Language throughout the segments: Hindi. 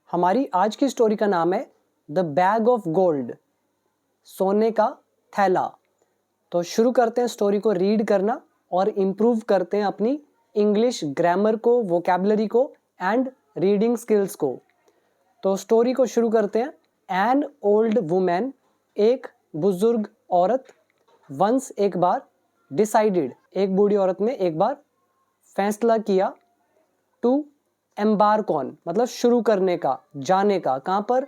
हमारी आज की स्टोरी का नाम है द बैग ऑफ गोल्ड, सोने का थैला। तो शुरू करते हैं स्टोरी को रीड करना और इम्प्रूव करते हैं अपनी इंग्लिश ग्रामर को, वोकैबुलरी को एंड रीडिंग स्किल्स को। तो स्टोरी को शुरू करते हैं। एन ओल्ड वुमेन, एक बुजुर्ग औरत, वंस एक बार, डिसाइडेड एक बूढ़ी औरत ने एक बार फैसला किया, टू एम्बार्क ऑन मतलब शुरू करने का, जाने का, कहाँ पर,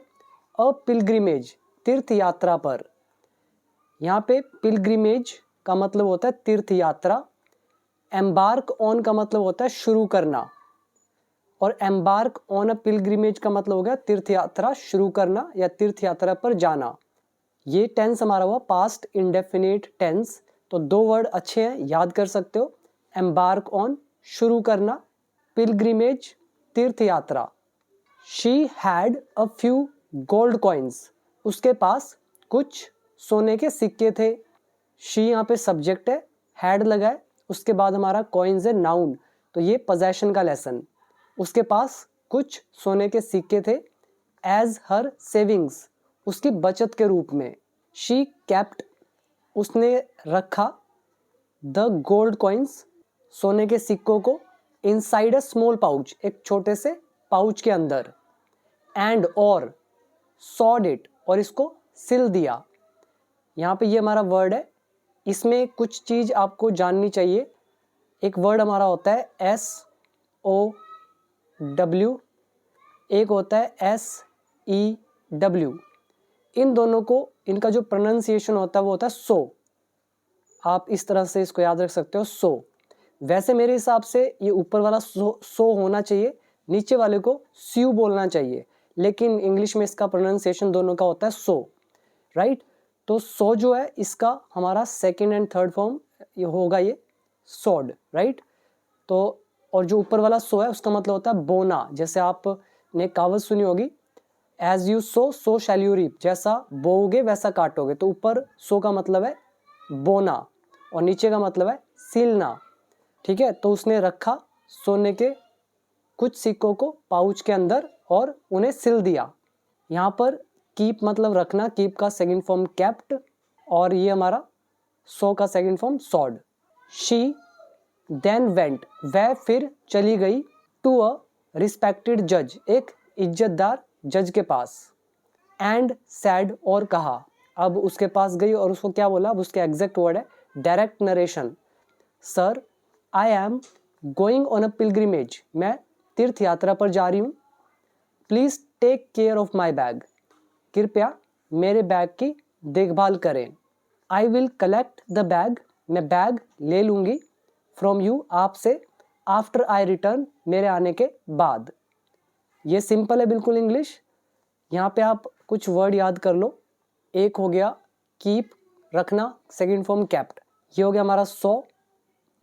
अ पिलग्रिमेज तीर्थ यात्रा पर। यहाँ पे पिलग्रिमेज का मतलब होता है तीर्थ यात्रा, एम्बार्क ऑन का मतलब होता है शुरू करना, और एम्बार्क ऑन अ पिलग्रिमेज का मतलब हो गया तीर्थ यात्रा शुरू करना या तीर्थ यात्रा पर जाना। ये टेंस हमारा हुआ पास्ट इंडेफिनिट टेंस। तो दो वर्ड अच्छे हैं, याद कर सकते हो। एम्बार्क ऑन शुरू करना, पिलग्रिमेज तीर्थ यात्रा। She had a few gold coins, उसके पास कुछ सोने के सिक्के थे। शी यहाँ पे सब्जेक्ट है, हैड लगा है, उसके बाद हमारा कॉइन्स है नाउन, तो ये पोजेशन का लेसन। उसके पास कुछ सोने के सिक्के थे, एज हर सेविंग्स उसकी बचत के रूप में। शी केप्ट उसने रखा, द गोल्ड कॉइन्स सोने के सिक्कों को, इनसाइड अ स्मॉल पाउच एक छोटे से पाउच के अंदर, एंड और सॉड इट और इसको सिल दिया। यहाँ पे ये हमारा वर्ड है, इसमें कुछ चीज आपको जाननी चाहिए। एक वर्ड हमारा होता है SOW, एक होता है SEW। इन दोनों को, इनका जो प्रोनाउंसिएशन होता है वो होता है सो। आप इस तरह से इसको याद रख सकते हो, सो। वैसे मेरे हिसाब से ये ऊपर वाला सो होना चाहिए, नीचे वाले को स्यू बोलना चाहिए, लेकिन इंग्लिश में इसका प्रोनाउंसिएशन दोनों का होता है सो, राइट। तो सो जो है इसका हमारा सेकंड एंड थर्ड फॉर्म ये होगा, ये सॉड, राइट। तो और जो ऊपर वाला सो है उसका मतलब होता है बोना। जैसे आपने कहावत सुनी होगी, as you sow shall you reap, जैसा बोओगे वैसा काटोगे। तो ऊपर सो का मतलब है बोना और नीचे का मतलब है सीलना, ठीक है। तो उसने रखा सोने के कुछ सिक्कों को पाउच के अंदर और उन्हें सिल दिया। यहाँ पर कीप मतलब रखना, कीप का सेकंड फॉर्म केप्ट, और ये हमारा सो का second form said. She then went, वह फिर चली गई, टू अ रिस्पेक्टेड जज एक इज्जतदार जज के पास, एंड सैड और कहा। अब उसके पास गई और उसको क्या बोला, अब उसके एग्जैक्ट वर्ड है direct narration, sir I am going on a pilgrimage, मैं तीर्थ यात्रा पर जा रही हूँ, please take care of my bag, कृपया मेरे बैग की देखभाल करें। I will collect the bag, मैं बैग ले लूंगी, फ्रॉम यू आपसे, आफ्टर आई रिटर्न मेरे आने के बाद। ये सिंपल है बिल्कुल इंग्लिश। यहाँ पे आप कुछ वर्ड याद कर लो। एक हो गया कीप रखना, सेकंड फॉर्म केप्ट, ये हो गया हमारा सो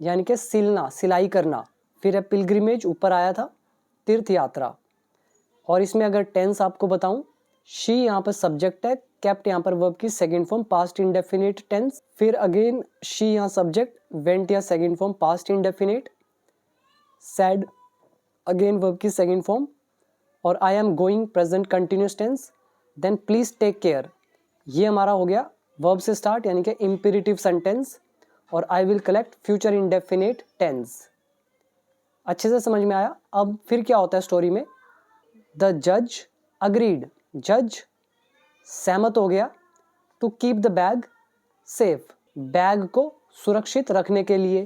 यानी कि सिलना, सिलाई करना। फिर है पिलग्रिमेज, ऊपर आया था तीर्थ यात्रा। और इसमें अगर टेंस आपको बताऊं, शी यहाँ पर सब्जेक्ट है, केप्ट यहाँ पर वर्ब की second form past indefinite tense, फिर अगेन शी यहाँ सब्जेक्ट, वेंट या second form past indefinite, said again verb की सेकंड फॉर्म, और I am going present continuous tense, then please take care ये हमारा हो गया वर्ब से स्टार्ट यानी कि इंपेरेटिव सेंटेंस, और I will collect future indefinite tense. अच्छे से समझ में आया। अब फिर क्या होता है स्टोरी में, द जज अग्रीड, जज सहमत हो गया, to keep the bag safe, bag को सुरक्षित रखने के लिए।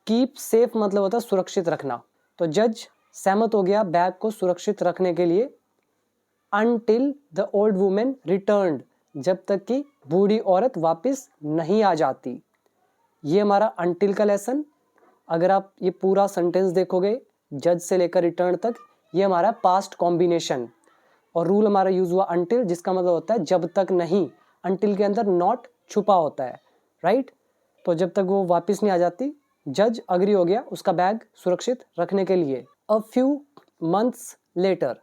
कीप सेफ मतलब होता है सुरक्षित रखना, तो जज सहमत हो गया बैग को सुरक्षित रखने के लिए, until the old women returned, जब तक कि बूढ़ी औरत वापस नहीं आ जाती। ये हमारा अनटिल का लेसन। अगर आप ये पूरा सेंटेंस देखोगे जज से लेकर रिटर्न तक, ये हमारा पास्ट कॉम्बिनेशन, और रूल हमारा यूज हुआ अनटिल, जिसका मतलब होता है जब तक नहीं। अनटिल के अंदर नॉट छुपा होता है, राइट। तो जब तक वो वापस नहीं आ जाती, जज अग्री हो गया उसका बैग सुरक्षित रखने के लिए। अ फ्यू मंथ्स लेटर,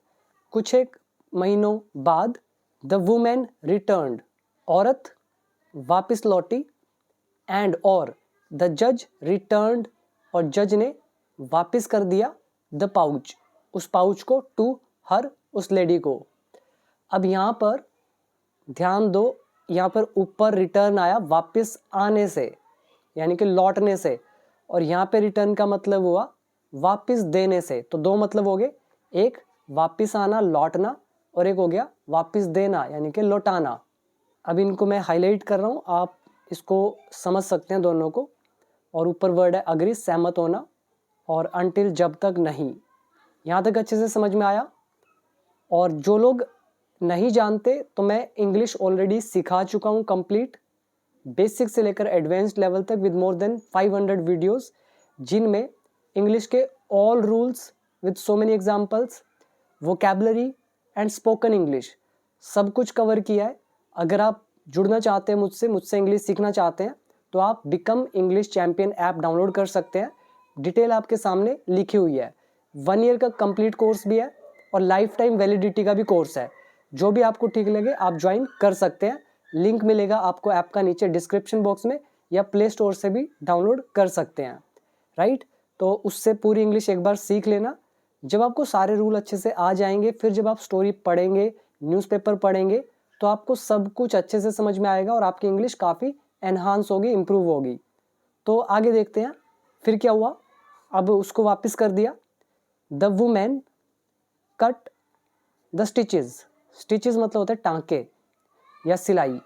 कुछ एक महीनों बाद, द वुमेन रिटर्न्ड, औरत वापस लौटी, एंड और द जज रिटर्न्ड, और जज ने वापस कर दिया, द पाउच उस पाउच को, टू हर उस लेडी को। अब यहाँ पर ध्यान दो, यहाँ पर ऊपर रिटर्न आया वापस आने से, यानी कि लौटने से, और यहाँ पे रिटर्न का मतलब हुआ वापस देने से। तो दो मतलब हो गए, एक वापस आना लौटना, और एक हो गया वापस देना यानी कि लौटाना। अब इनको मैं हाईलाइट कर रहा हूँ, आप इसको समझ सकते हैं दोनों को। और ऊपर वर्ड है अग्री, सहमत होना, और अनटिल जब तक नहीं। यहाँ तक अच्छे से समझ में आया। और जो लोग नहीं जानते तो मैं इंग्लिश ऑलरेडी सिखा चुका हूँ कंप्लीट, बेसिक से लेकर एडवांस्ड लेवल तक, विद मोर देन 500 वीडियोस, जिनमें इंग्लिश के all rules with so many examples, vocabulary and spoken English सब कुछ कवर किया है। अगर आप जुड़ना चाहते हैं मुझसे इंग्लिश सीखना चाहते हैं, तो आप become English champion app download कर सकते हैं। डिटेल आपके सामने लिखी हुई है। 1 ईयर का कंप्लीट कोर्स भी है और लाइफ टाइम वैलिडिटी का भी कोर्स है। जो भी आपको ठीक लगे आप ज्वाइन कर सकते हैं। लिंक मिलेगा आपको ऐप का नीचे डिस्क्रिप्शन बॉक्स में, या प्ले स्टोर से भी डाउनलोड कर सकते हैं, राइट। तो उससे पूरी इंग्लिश एक बार सीख लेना। जब आपको सारे रूल अच्छे से आ जाएंगे, फिर जब आप स्टोरी पढ़ेंगे, न्यूज़पेपर पढ़ेंगे, तो आपको सब कुछ अच्छे से समझ में आएगा और आपकी इंग्लिश काफ़ी एनहांस होगी, इम्प्रूव होगी। तो आगे देखते हैं फिर क्या हुआ। अब उसको वापस कर दिया। The women cut the stitches. Stitches मतलब होता है टाँके या सिलाई।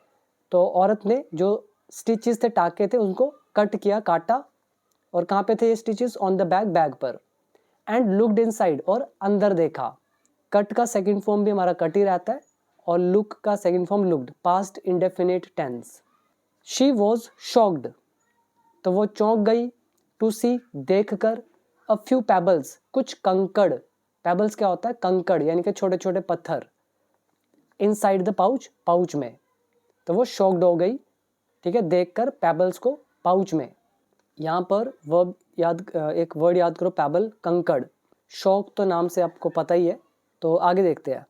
तो औरत ने जो स्टिचेस थे, टाँके थे, उनको कट किया, काटा। और कहाँ पे थे ये stitches? On the back, bag पर। एंड लुक्ड इनसाइड, और अंदर देखा। कट का सेकंड फॉर्म भी हमारा कट ही रहता है, और लुक का second form looked, past indefinite tense. She was shocked, तो वो चौंक गई। टू सी, देखकर। अ फ्यू पेबल्स, कुछ कंकड़। पेबल्स क्या होता है? कंकड़, यानी कि छोटे छोटे पत्थर। इनसाइड द पाउच, पाउच में। तो वो शॉक्ड हो गई, ठीक है, देखकर पेबल्स को पाउच में। यहाँ पर वर्ब याद, एक वर्ड याद करो, पेबल, कंकड़। शॉक तो नाम से आपको पता ही है। तो आगे देखते हैं।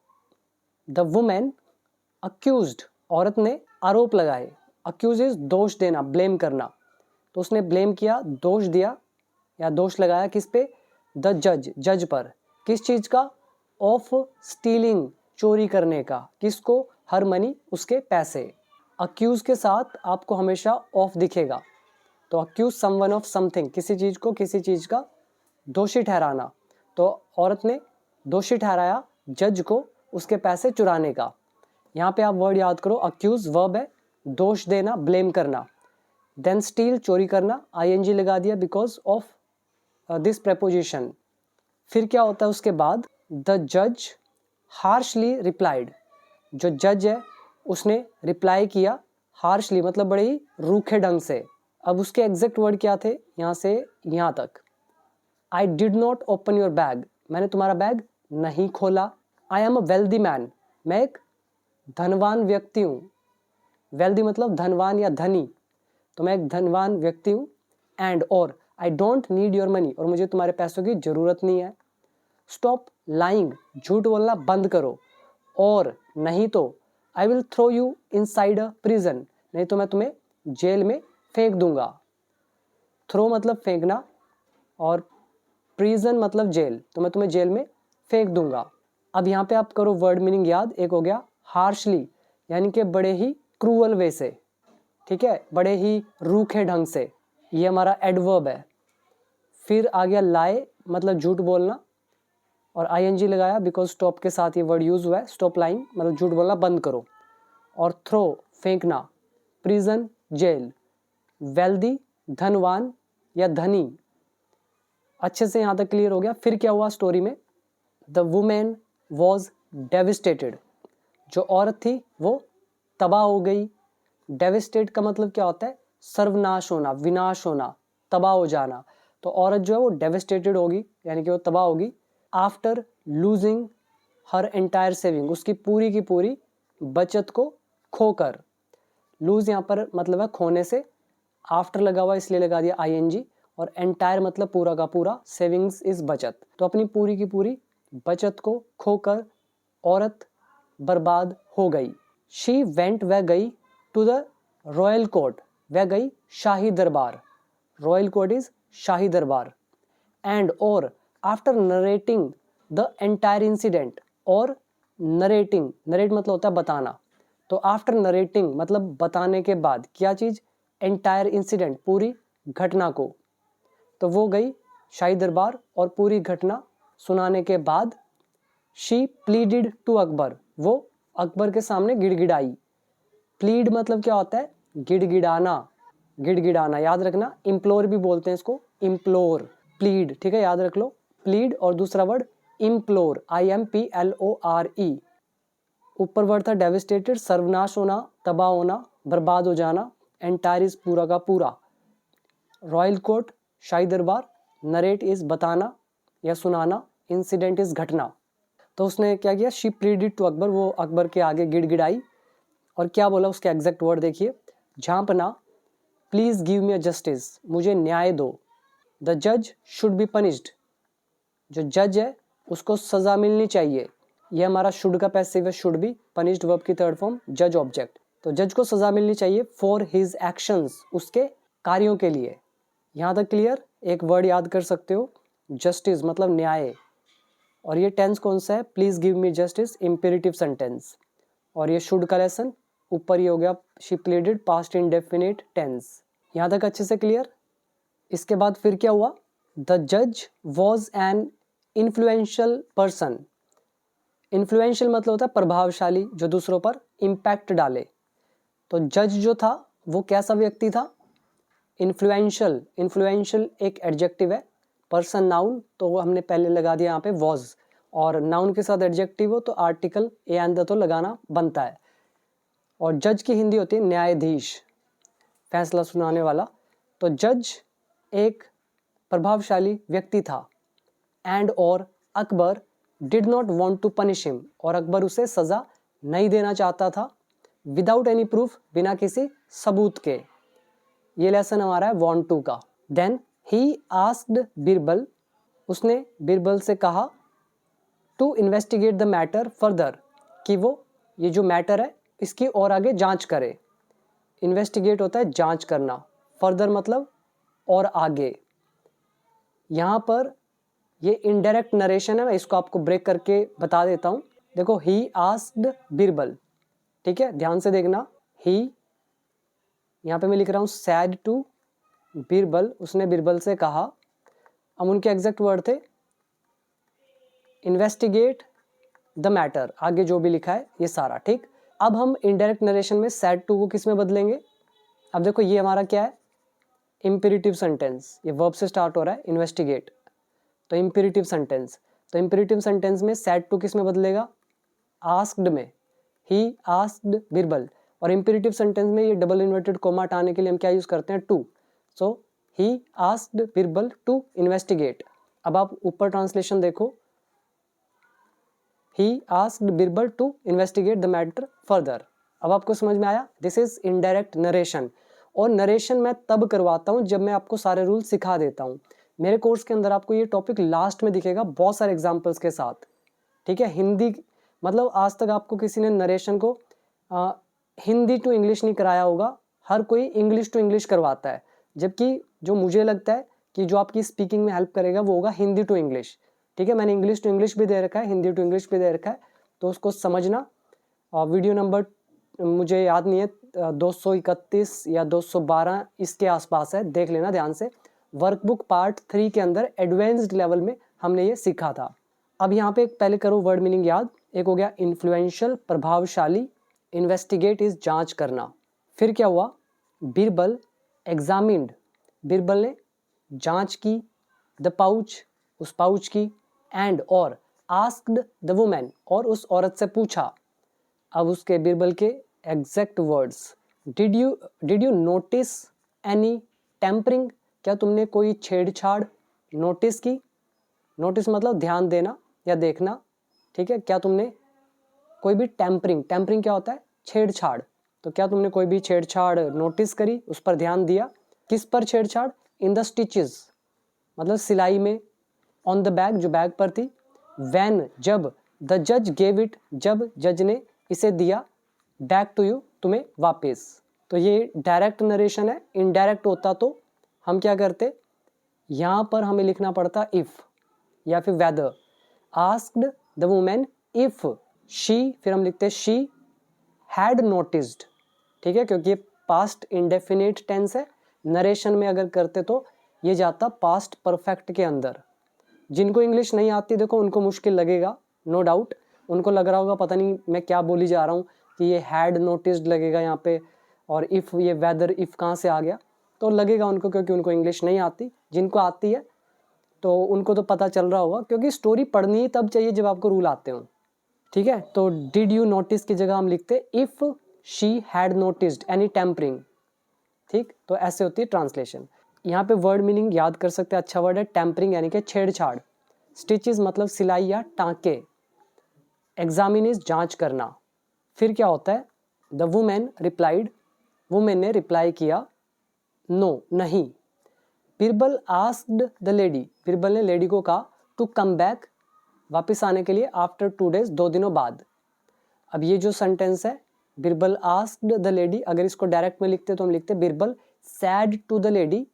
द वुमेन अक्यूज्ड, औरत ने आरोप लगाए। अक्यूज इज दोष देना, ब्लेम करना। तो उसने ब्लेम किया, दोष दिया या दोष लगाया किस पे? द जज, जज पर। किस चीज का? ऑफ स्टीलिंग, चोरी करने का। किसको? हर मनी, उसके पैसे। अक्यूज के साथ आपको हमेशा ऑफ दिखेगा। तो अक्यूज समवन ऑफ समथिंग, किसी चीज को, किसी चीज का दोषी ठहराना। तो औरत ने दोषी ठहराया जज को उसके पैसे चुराने का। यहाँ पे आप वर्ड याद करो, अक्यूज वर्ब है, दोष देना, ब्लेम करना। देन स्टील, चोरी करना, आईएनजी लगा दिया बिकॉज ऑफ दिस प्रेपोजिशन। फिर क्या होता है उसके बाद? द जज हार्शली रिप्लाइड, जो जज है उसने रिप्लाई किया हार्शली, मतलब बड़े ही रूखे ढंग से। अब उसके एग्जैक्ट वर्ड क्या थे यहाँ से यहाँ तक? I did not open your bag, मैंने तुम्हारा बैग नहीं खोला। I am a wealthy man, मैं एक धनवान व्यक्ति हूँ। वेल्दी मतलब धनवान या धनी, तो मैं एक धनवान व्यक्ति हूँ। एंड, और, I don't need your money, और मुझे तुम्हारे पैसों की ज़रूरत नहीं है। स्टॉप लाइंग, झूठ बोलना बंद करो। और नहीं तो I will throw you inside a prison, नहीं तो मैं तुम्हें जेल में फेंक दूंगा। थ्रो मतलब फेंकना, और प्रिजन मतलब जेल, तो मैं तुम्हें जेल में फेंक दूंगा। अब यहाँ पे आप करो वर्ड मीनिंग याद। एक हो गया हार्शली, यानी कि बड़े ही क्रूअल वे से, ठीक है, बड़े ही रूखे ढंग से, ये हमारा एडवर्ब है। फिर आ गया लाई, मतलब झूठ बोलना, और आईएनजी लगाया बिकॉज स्टॉप के साथ ये वर्ड यूज हुआ है। स्टॉप लाइंग मतलब झूठ बोलना बंद करो। और थ्रो फेंकना, प्रिजन जेल, वेल्दी धनवान या धनी। अच्छे से यहाँ तक क्लियर हो गया। फिर क्या हुआ स्टोरी में? द वुमेन वॉज डेविस्टेटेड, जो औरत थी वो तबाह हो गई। डेविस्टेट का मतलब क्या होता है? सर्वनाश होना, विनाश होना, तबाह हो जाना। तो औरत जो है वो डेविस्टेटेड होगी, यानी कि वो तबाह होगी। After losing her entire saving, उसकी पूरी की पूरी बचत को खोकर। लूज यहाँ पर मतलब है खोने से, आफ्टर लगा हुआ इसलिए लगा दिया आईएनजी, और एंटायर मतलब पूरा का पूरा, सेविंग्स इज बचत। तो अपनी पूरी की पूरी बचत को खोकर औरत बर्बाद हो गई। शी वेंट, वह गई, टू द रॉयल कोर्ट, वह गई शाही दरबार। रॉयल कोर्ट इज शाही दरबार। एंड, और, after narrating the entire incident, और नरेटिंग, नरेट मतलब होता है बताना, तो आफ्टर नरेटिंग मतलब बताने के बाद, क्या चीज़, एंटायर इंसिडेंट, पूरी घटना को, तो वो गई शाही दरबार और पूरी घटना सुनाने के बाद शी प्लीडेड टू अकबर, वो अकबर के सामने गिड़गिड़ाई। प्लीड मतलब क्या होता है, गिड़गिड़ाना, गिड़गिड़ाना याद रखना, इम्प्लोर भी बोलते हैं इसको, इम्प्लोर, प्लीड, ठीक है याद रख लो, प्लीड। और दूसरा वर्ड इम्प्लोर, IMPLORE। ऊपर वर्ड था डेविस्टेटेड, सर्वनाश होना, तबाह होना, बर्बाद हो जाना, एंटायर इज पूरा का पूरा, रॉयल कोर्ट शाही दरबार, नरेट इज बताना या सुनाना, इंसिडेंट इज घटना। तो उसने क्या किया, शी प्लीडेड टू अकबर, वो अकबर के आगे गिड़गिड़ाई और क्या बोला, उसके एग्जैक्ट वर्ड देखिए, झांपना, please give me a justice, मुझे न्याय दो, द जज शुड बी पनिश्ड, जो जज है उसको सजा मिलनी चाहिए, यह हमारा शुड का पैसिव है, शुड बी, पनिश्ड वर्ब की थर्ड फॉर्म, जज ऑब्जेक्ट, तो जज को सजा मिलनी चाहिए, फॉर हिज एक्शंस, उसके कार्यों के लिए। यहाँ तक क्लियर। एक वर्ड याद कर सकते हो, जस्टिस मतलब न्याय, और ये टेंस कौन सा है, please give me justice, imperative sentence. और ये शुड का लेसन, ऊपर ये हो गया she pleaded, past indefinite tense. यहाँ तक अच्छे से क्लियर। इसके बाद फिर क्या हुआ, द जज was an influential person, influential मतलब होता है प्रभावशाली, जो दूसरों पर इम्पैक्ट डाले, तो जज जो था वो कैसा व्यक्ति था, इन्फ्लुएंशियल, इन्फ्लुएंशियल एक एडजेक्टिव है, पर्सन नाउन, तो वो हमने पहले लगा दिया यहाँ पे वॉज, और नाउन के साथ एडजेक्टिव हो तो आर्टिकल ए एंड द तो लगाना बनता है। और जज की हिंदी होती है न्यायाधीश, फैसला सुनाने वाला, तो जज एक प्रभावशाली व्यक्ति था, एंड और Akbar did not want to punish him, और अकबर उसे सजा नहीं देना चाहता था, विदाउट एनी प्रूफ, बिना किसी सबूत के। ये लेसन हमारा है वांट टू का। देन ही आस्क्ड बीरबल, उसने बीरबल से कहा, to investigate the matter further, कि वो ये जो मैटर है इसकी और आगे जांच करे। इन्वेस्टिगेट होता है जांच करना, फर्दर मतलब और आगे। यहाँ पर ये इनडायरेक्ट नरेशन है, मैं इसको आपको ब्रेक करके बता देता हूँ। देखो, ही आस्क्ड बीरबल, ठीक है ध्यान से देखना, ही यहाँ पे मैं लिख रहा हूँ सैड टू बीरबल, उसने बीरबल से कहा, अब उनके एग्जैक्ट वर्ड थे इन्वेस्टिगेट द मैटर, आगे जो भी लिखा है ये सारा ठीक। अब हम इनडायरेक्ट नरेशन में सैड टू को किस में बदलेंगे, अब देखो ये हमारा क्या है, इम्पेरेटिव सेंटेंस, ये वर्ब से स्टार्ट हो रहा है इन्वेस्टिगेट, तो इम्पेरेटिव सेंटेंस, तो इम्पेरेटिव सेंटेंस में सैड टू किस में बदलेगा, आस्क्ड में, ही आस्क्ड बीरबल, और इम्पेरेटिव सेंटेंस में ये डबल इन्वर्टेड कोमा हटाने के लिए हम क्या यूज करते हैं, to, so he asked Birbal to investigate. अब आप ऊपर ट्रांसलेशन देखो, he asked Birbal to investigate the matter further. अब आपको समझ में आया, दिस इज इनडायरेक्ट नरेशन। और नरेशन मैं तब करवाता हूँ जब मैं आपको सारे रूल सिखा देता हूँ। मेरे कोर्स के अंदर आपको ये टॉपिक लास्ट में दिखेगा बहुत सारे एग्जाम्पल्स के साथ, ठीक है। हिंदी मतलब आज तक आपको किसी ने नरेशन को हिंदी टू इंग्लिश नहीं कराया होगा, हर कोई इंग्लिश टू इंग्लिश करवाता है, जबकि जो मुझे लगता है कि जो आपकी स्पीकिंग में हेल्प करेगा वो होगा हिंदी टू इंग्लिश, ठीक है। मैंने इंग्लिश टू इंग्लिश भी दे रखा है, हिंदी टू इंग्लिश भी दे रखा है, तो उसको समझना। वीडियो नंबर मुझे याद नहीं है, 231 या 212 इसके आसपास है, देख लेना ध्यान से। वर्कबुक पार्ट 3 के अंदर एडवांस्ड लेवल में हमने ये सीखा था। अब यहाँ पे पहले करो वर्ड मीनिंग याद, एक हो गया इन्फ्लुएंशियल प्रभावशाली, इन्वेस्टिगेट इज जांच करना। फिर क्या हुआ, बीरबल एग्जामिन्ड, बीरबल ने जांच की, द पाउच उस पाउच की, एंड और आस्क्ड द वुमेन और उस औरत से पूछा। अब उसके बीरबल के exact words, did you notice any tampering, क्या तुमने कोई छेड़छाड़ नोटिस की, नोटिस मतलब ध्यान देना या देखना, ठीक है। क्या तुमने कोई भी टेम्परिंग, टेम्परिंग क्या होता है, छेड़छाड़, तो क्या तुमने कोई भी छेड़छाड़ नोटिस करी, उस पर ध्यान दिया। किस पर छेड़छाड़, इन द स्टिचेस मतलब सिलाई में, ऑन द बैग जो बैग पर थी, व्हेन जब, द जज गेव इट जब जज ने इसे दिया, बैक टू यू तुम्हें वापस। तो ये डायरेक्ट नरेशन है, इनडायरेक्ट होता तो हम क्या करते, यहाँ पर हमें लिखना पड़ता इफ या फिर whether. Asked the women if she, फिर हम लिखते हैं शी हैड नोटिस्ड, ठीक है, क्योंकि ये पास्ट इंडेफिनिट टेंस है। नरेशन में अगर करते तो ये जाता पास्ट परफेक्ट के अंदर। जिनको इंग्लिश नहीं आती देखो उनको मुश्किल लगेगा, नो डाउट। उनको लग रहा होगा पता नहीं मैं क्या बोली जा रहा हूँ कि ये हैड नोटिस्ड लगेगा यहाँ पे, और इफ़, ये वेदर इफ़ कहाँ से आ गया, तो लगेगा उनको, क्योंकि उनको इंग्लिश नहीं आती। जिनको आती है तो उनको तो पता चल रहा होगा, क्योंकि स्टोरी पढ़नी ही तब चाहिए जब आपको रूल आते हो, ठीक है। तो डिड यू नोटिस की जगह हम लिखते if she had noticed any tampering, ठीक। तो ऐसे होती है ट्रांसलेशन। यहाँ पे वर्ड मीनिंग याद कर सकते हैं, अच्छा वर्ड है टेम्परिंग यानी कि छेड़छाड़। स्टिचेस मतलब सिलाई या टाँके। एग्जामिन इज जांच करना। फिर क्या होता है, द वुमेन रिप्लाइड, वुमेन ने रिप्लाई किया, नो नहीं। Birbal asked the lady, Birbal ने लेडी को कहा टू कम बैक, वापस आने के लिए, आफ्टर 2 days, 2 दिनों बाद। अब ये जो सेंटेंस है बिरबल आस्क्ड द लेडी, अगर इसको डायरेक्ट में लिखते तो हम लिखते Birbal said to the lady,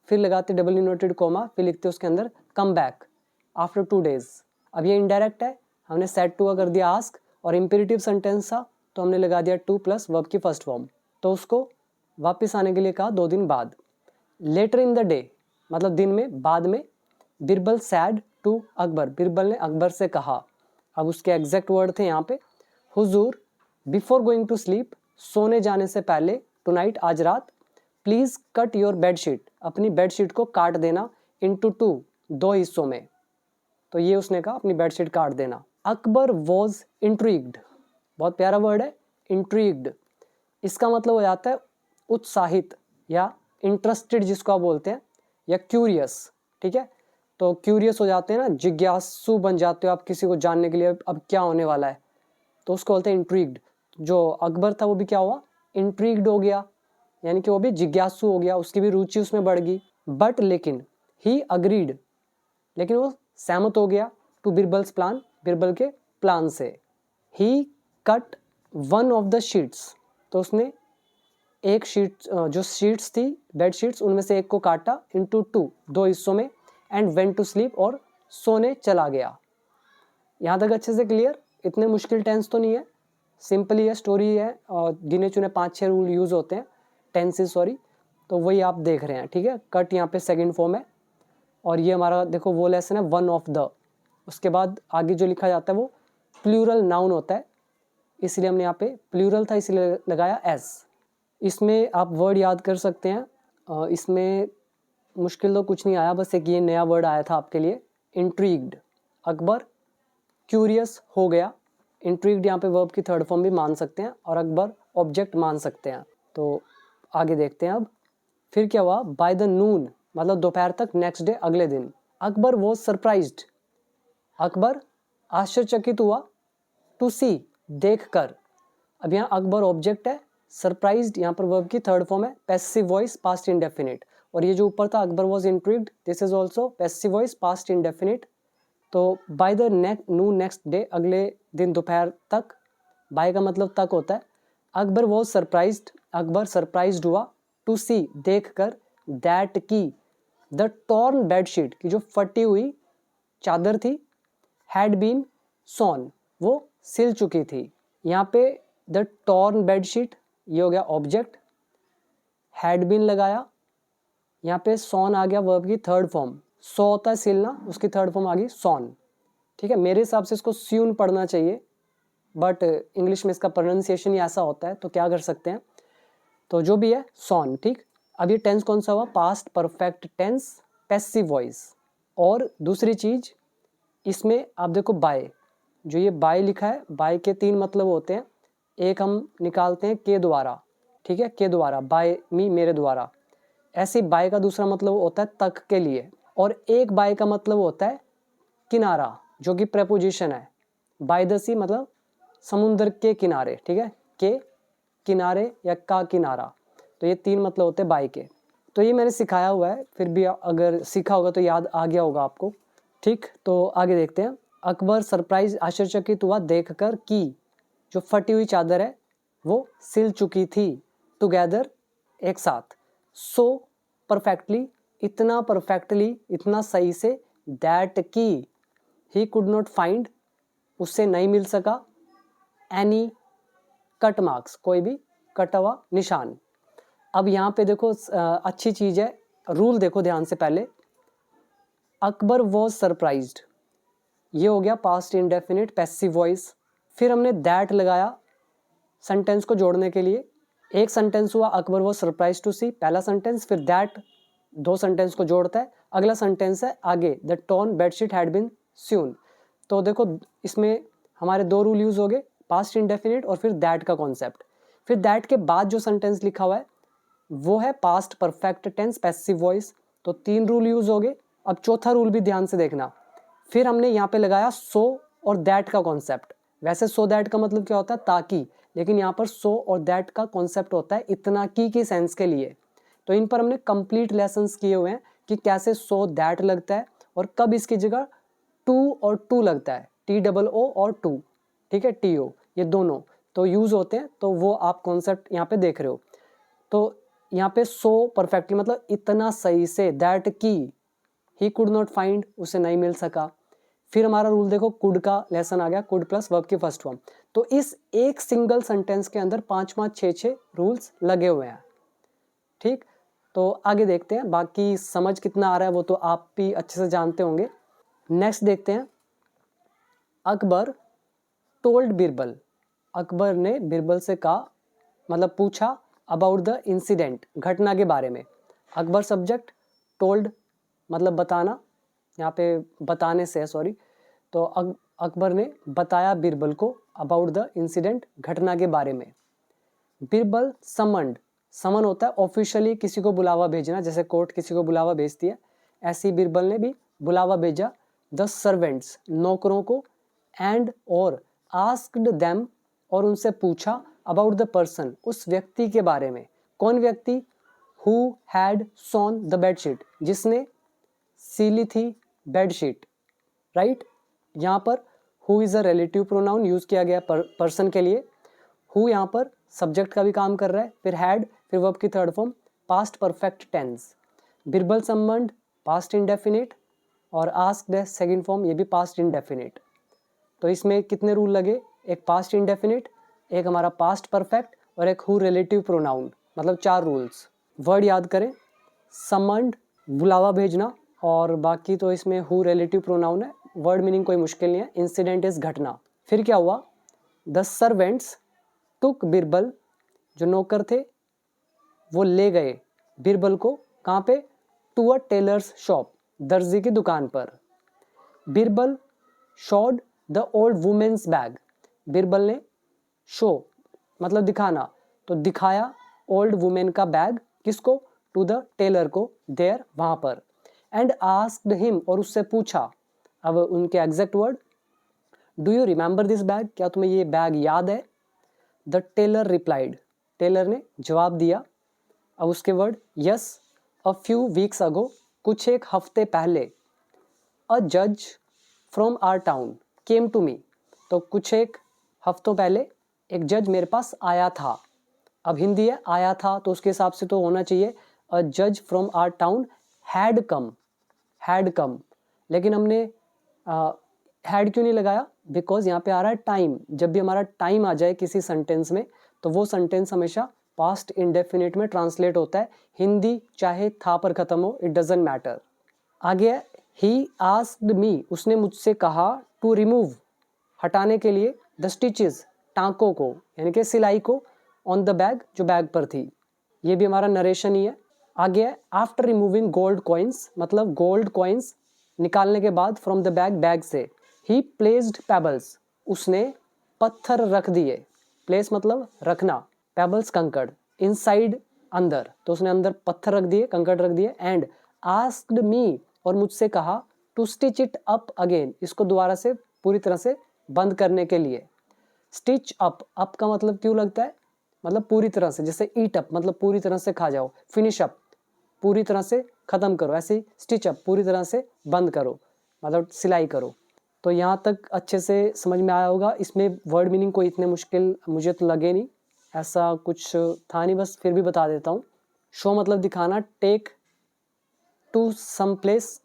फिर लगाते डबल इनवर्टेड कोमा, फिर लिखते उसके अंदर कम बैक आफ्टर 2 days। अब ये इनडायरेक्ट है, हमने सैड टू का कर दिया आस्क, और इंपेरेटिव सेंटेंस था तो हमने लगा दिया टू प्लस वर्ब की फर्स्ट फॉर्म, तो उसको वापस आने के लिए कहा 2 दिन बाद। लेटर इन द डे मतलब दिन में, बाद में। बिरबल सैड टू अकबर, बिरबल ने अकबर से कहा। अब उसके एग्जैक्ट वर्ड थे यहाँ पे, हुजूर बिफोर गोइंग टू स्लीप, सोने जाने से पहले, टुनाइट आज रात, प्लीज कट योर बेडशीट, अपनी बेडशीट को काट देना, इनटू 2 2 हिस्सों में। तो ये उसने कहा अपनी बेडशीट काट देना। अकबर वॉज इंट्रीग्ड, बहुत प्यारा वर्ड है इंट्रीग्ड। इसका मतलब हो जाता है उत्साहित या इंटरेस्टेड जिसको आप बोलते हैं, या क्यूरियस, ठीक है। तो क्यूरियस हो जाते हैं ना, जिज्ञासु बन जाते हो आप किसी को जानने के लिए, अब क्या होने वाला है, तो उसको बोलते हैं इंट्रीग्ड। जो अकबर था वो भी क्या हुआ, इंट्रीग्ड हो गया, यानी कि वो भी जिज्ञासु हो गया, उसकी भी रुचि उसमें बढ़ गई। बट लेकिन ही अग्रीड, लेकिन वो सहमत हो गया, टू बिरबल्स प्लान, बिरबल के प्लान से। He cut one of the sheets, तो उसने एक शीट, जो शीट्स थी बेड शीट्स, उनमें से एक को काटा, इनटू 2 2 हिस्सों में, एंड वेंट टू स्लीप, और सोने चला गया। यहाँ तक अच्छे से क्लियर, इतने मुश्किल टेंस तो नहीं है, सिंपल ही है, स्टोरी है, और गिने चुने 5-6 रूल यूज़ होते हैं, टेंसेस सॉरी, तो वही आप देख रहे हैं, ठीक है। कट यहाँ पे सेकंड फॉर्म है, और ये हमारा देखो वो लेसन है वन ऑफ द, उसके बाद आगे जो लिखा जाता है वो प्लूरल नाउन होता है, इसलिए हमने यहाँ पे प्लूरल था इसलिए लगाया एस। इसमें आप वर्ड याद कर सकते हैं, इसमें मुश्किल तो कुछ नहीं आया, बस एक ये नया वर्ड आया था आपके लिए, इंट्रीग्ड। अकबर क्यूरियस हो गया, इंट्रीग्ड यहाँ पे वर्ब की थर्ड फॉर्म भी मान सकते हैं, और अकबर ऑब्जेक्ट मान सकते हैं। तो आगे देखते हैं अब। फिर क्या हुआ, बाय द नून मतलब दोपहर तक, नेक्स्ट डे अगले दिन। अकबर वॉज सरप्राइज्ड, अकबर आश्चर्यचकित हुआ, टू सी देख कर। अब यहाँ अकबर ऑब्जेक्ट है, सरप्राइज्ड यहाँ पर वर्ब की थर्ड फॉर्म है, पैसिव वॉइस पास्ट इंडेफिनिट, और ये जो ऊपर था Akbar was intrigued, this is also passive voice past indefinite. तो by the noon next day, अगले दिन दोपहर तक, बाय का मतलब तक होता है। Akbar was surprised, Akbar surprised हुआ, टू सी देख कर, दैट की, द टॉर्न बेडशीट की जो फटी हुई चादर थी, हैड बीन सॉन वो सिल चुकी थी। यहाँ पे द टॉर्न बेडशीट ये हो गया ऑब्जेक्ट, हैड बीन लगाया, यहाँ पे सॉन आ गया वर्ब की थर्ड फॉर्म, सो होता है सिलना, उसकी थर्ड फॉर्म आ गई सॉन, ठीक है। मेरे हिसाब से इसको स्यून पढ़ना चाहिए, बट इंग्लिश में इसका प्रोनाउंसिएशन ही ऐसा होता है, तो क्या कर सकते हैं, तो जो भी है सॉन, ठीक। अब ये टेंस कौन सा हुआ, past perfect tense, passive voice. और दूसरी चीज इसमें आप देखो बाय, जो ये बाय लिखा है, बाय के 3 मतलब होते हैं, एक हम निकालते हैं के द्वारा, ठीक है, के द्वारा, बाय मी मेरे द्वारा। ऐसे बाय का दूसरा मतलब होता है तक के लिए, और एक बाय का मतलब होता है किनारा, जो कि प्रेपोजिशन है। बाय द सी मतलब समुद्र के किनारे, ठीक है, के किनारे या का किनारा, तो ये 3 मतलब होते हैं बाय के। तो ये मैंने सिखाया हुआ है, फिर भी अगर सीखा होगा तो याद आ गया होगा आपको, ठीक। तो आगे देखते हैं। अकबर सरप्राइज आश्चर्यचकित हुआ देखकर कि जो फटी हुई चादर है वो सिल चुकी थी, टुगेदर एक साथ, सो परफेक्टली इतना परफेक्टली, इतना सही से, दैट की ही कुड नॉट फाइंड उससे नहीं मिल सका, एनी कट मार्क्स, कोई भी कटा हुआ निशान। अब यहाँ पे देखो अच्छी चीज़ है, रूल देखो ध्यान से पहले। अकबर वॉज सरप्राइज्ड, ये हो गया पास्ट इंडेफिनिट पैसिव वॉइस। फिर हमने दैट लगाया सेंटेंस को जोड़ने के लिए। एक सेंटेंस हुआ अकबर वॉज सरप्राइज टू सी, पहला सेंटेंस, फिर दैट दो सेंटेंस को जोड़ता है। अगला सेंटेंस है आगे, the torn bedsheet had been sewn. तो देखो इसमें हमारे दो रूल यूज हो गए, पास्ट इंडेफिनिट और फिर दैट का कॉन्सेप्ट। फिर दैट के बाद जो सेंटेंस लिखा हुआ है वो है past perfect tense passive voice. तो तीन रूल यूज हो गए। अब चौथा रूल भी ध्यान से देखना। फिर हमने यहाँ पे लगाया सो और दैट का कॉन्सेप्ट। वैसे सो दैट का मतलब क्या होता है, ताकि, लेकिन यहाँ पर सो और दैट का कॉन्सेप्ट होता है इतना की सेंस के लिए। तो इन पर हमने कंप्लीट लेसन्स किए हुए हैं कि कैसे सो दैट लगता है और कब इसकी जगह टू और टू लगता है, TOO और टू, ठीक है, TO, ये दोनों तो यूज होते हैं। तो वो आप कॉन्सेप्ट यहाँ पे देख रहे हो। तो यहाँ पे सो परफेक्टली मतलब इतना सही से, दैट की ही कुड नॉट फाइंड, उसे नहीं मिल सका। फिर हमारा रूल देखो, कुड का लेसन आ गया, कुड प्लस वर्ब की फर्स्ट फॉर्म। तो इस एक सिंगल सेंटेंस के अंदर 5-5, 6-6 रूल्स लगे हुए हैं। ठीक, तो आगे देखते हैं, बाकी समझ कितना आ रहा है वो तो आप भी अच्छे से जानते होंगे। नेक्स्ट देखते हैं, अकबर टोल्ड बीरबल, अकबर ने बीरबल से कहा, मतलब पूछा, अबाउट द इंसिडेंट, घटना के बारे में। अकबर सब्जेक्ट, टोल्ड मतलब बताना, यहाँ पे बताने से है, सॉरी। तो अकबर ने बताया बीरबल को अबाउट द इंसिडेंट, घटना के बारे में। बीरबल समन्ड, समन होता है ऑफिशियली किसी को बुलावा भेजना, जैसे कोर्ट किसी को बुलावा भेजती है, ऐसे ही बीरबल ने भी बुलावा भेजा द सर्वेंट्स, नौकरों को, एंड और आस्क्ड देम, और उनसे पूछा, अबाउट द पर्सन, उस व्यक्ति के बारे में। कौन व्यक्ति? Who had sewn the bedsheet, जिसने सीली थी बेडशीट, राइट। यहाँ पर who is a relative pronoun use किया गया पर्सन के लिए। हु यहाँ पर सब्जेक्ट का भी काम कर रहा है, फिर हैड, फिर वर्ब की third form, past perfect tense. Birbal संबंध पास्ट इंडेफिनिट, और आस्क्ड है सेकंड फॉर्म, ये भी पास्ट इंडेफिनिट। तो इसमें कितने रूल लगे, एक पास्ट इंडेफिनिट, एक हमारा पास्ट परफेक्ट और एक हु रिलेटिव प्रोनाउन, मतलब 4 रूल्स। वर्ड याद करें, समन्ड बुलावा भेजना, और बाकी तो इसमें हु रिलेटिव प्रोनाउन है। वर्ड मीनिंग कोई मुश्किल नहीं है, इंसिडेंट इज घटना। फिर क्या हुआ, द सर्वेंट्स टुक बीरबल, जो नौकर थे वो ले गए बीरबल को, कहाँ पे, टू अ टेलर्स शॉप, दर्जी की दुकान पर। Birbal showed the old woman's bag, Birbal ने शो मतलब दिखाना, तो दिखाया ओल्ड वुमेन का बैग, किसको, टू द टेलर को, देयर, वहां पर। एंड आस्क्ड हिम, और उससे पूछा, अब उनके exact word, do you remember this bag, क्या तुम्हें ये बैग याद है। द टेलर रिप्लाइड, टेलर ने जवाब दिया। अब उसके word, yes, a few weeks ago, कुछ एक हफ्ते पहले, अ जज from our town came to me, तो कुछ एक हफ्तों पहले एक जज मेरे पास आया था। अब हिंदी है आया था, तो उसके हिसाब से तो होना चाहिए अ जज from our town had come, had come, लेकिन हमने हैड क्यों नहीं लगाया, बिकॉज यहाँ पे आ रहा है टाइम। जब भी हमारा टाइम आ जाए किसी सेंटेंस में, तो वो सेंटेंस हमेशा पास्ट इंडेफिनिट में ट्रांसलेट होता है। हिंदी चाहे था पर खत्म हो, इट डजंट मैटर। आगे है, ही आस्क्ड मी, उसने मुझसे कहा, टू रिमूव, हटाने के लिए, द स्टिचेस, टाँकों को, यानी कि सिलाई को, ऑन द बैग, जो बैग पर थी। ये भी हमारा नरेशन ही है। आगे है, आफ्टर रिमूविंग गोल्ड कॉइन्स, मतलब गोल्ड कॉइन्स निकालने के बाद, फ्रॉम द बैग, बैग से। ही प्लेस्ड पेबल्स, उसने पत्थर रख दिए, प्लेस मतलब रखना, पेबल्स कंकड़, इनसाइड अंदर, तो उसने अंदर पत्थर रख दिए, कंकड़ रख दिए। एंड आस्क्ड मी, और मुझसे कहा, to stitch it up again, इसको दोबारा से पूरी तरह से बंद करने के लिए। स्टिच अप, अप का मतलब क्यों लगता है, मतलब पूरी तरह से, जैसे ईट अप मतलब पूरी तरह से खा जाओ, फिनिश अप पूरी तरह से खत्म करो, ऐसे ही स्टिच अप पूरी तरह से बंद करो, मतलब सिलाई करो। तो यहाँ तक अच्छे से समझ में आया होगा। इसमें वर्ड मीनिंग कोई इतने मुश्किल मुझे तो लगे नहीं, ऐसा कुछ था नहीं, बस फिर भी बता देता हूँ। शो मतलब दिखाना, टेक टू सम प्लेस,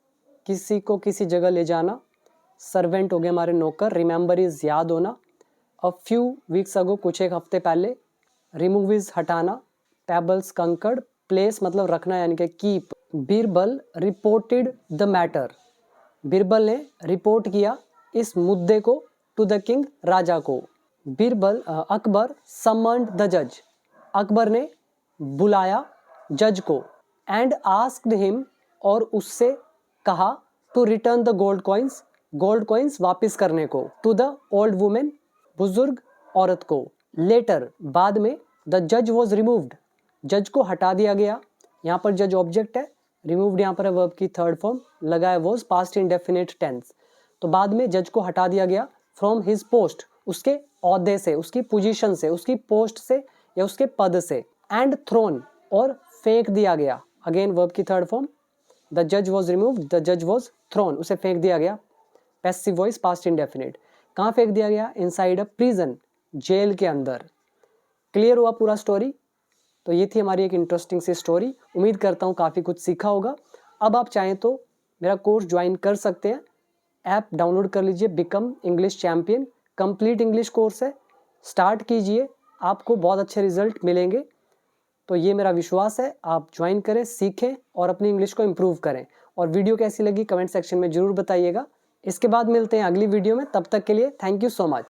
किसी को किसी जगह ले जाना। सर्वेंट हो गए हमारे नौकर, रिमेंबर इज याद होना। अ फ्यू वीक्स अगो, कुछ एक हफ्ते पहले, रिमूव इज हटाना, पेबल्स कंकड़, प्लेस मतलब रखना यानी कि keep. Birbal reported the matter, Birbal ने रिपोर्ट किया इस मुद्दे को टू द किंग, राजा को। अकबर समन्ड द जज, अकबर ने बुलाया जज को। एंड आस्क्ड हिम, और उससे कहा, to return the gold coins वापस करने को, टू द ओल्ड वुमेन, बुजुर्ग औरत को। लेटर बाद में, द जज वॉज रिमूव्ड, जज को हटा दिया गया। यहाँ पर जज ऑब्जेक्ट है, रिमूव्ड यहाँ पर है वर्ब की थर्ड फॉर्म, लगा है वॉज पास्ट इंडेफिनिट टेंस। तो बाद में जज को हटा दिया गया फ्रॉम हिज पोस्ट, उसके औहदे से, उसकी पोजीशन से, उसकी पोस्ट से या उसके पद से। एंड थ्रोन, और फेंक दिया गया, अगेन वर्ब की थर्ड फॉर्म, द जज वॉज रिमूव्ड, द जज वॉज थ्रोन, उसे फेंक दिया गया, पैसिव वॉइस पास्ट इंडेफिनिट। कहाँ फेंक दिया गया? इनसाइड अ प्रिजन, जेल के अंदर। क्लियर हुआ पूरा स्टोरी? तो ये थी हमारी एक इंटरेस्टिंग सी स्टोरी। उम्मीद करता हूँ काफ़ी कुछ सीखा होगा। अब आप चाहें तो मेरा कोर्स ज्वाइन कर सकते हैं, ऐप डाउनलोड कर लीजिए, become English champion, complete English course है, स्टार्ट कीजिए, आपको बहुत अच्छे रिजल्ट मिलेंगे। तो ये मेरा विश्वास है, आप ज्वाइन करें, सीखें और अपनी इंग्लिश को इम्प्रूव करें। और वीडियो कैसी लगी कमेंट सेक्शन में ज़रूर बताइएगा। इसके बाद मिलते हैं अगली वीडियो में, तब तक के लिए थैंक यू सो मच।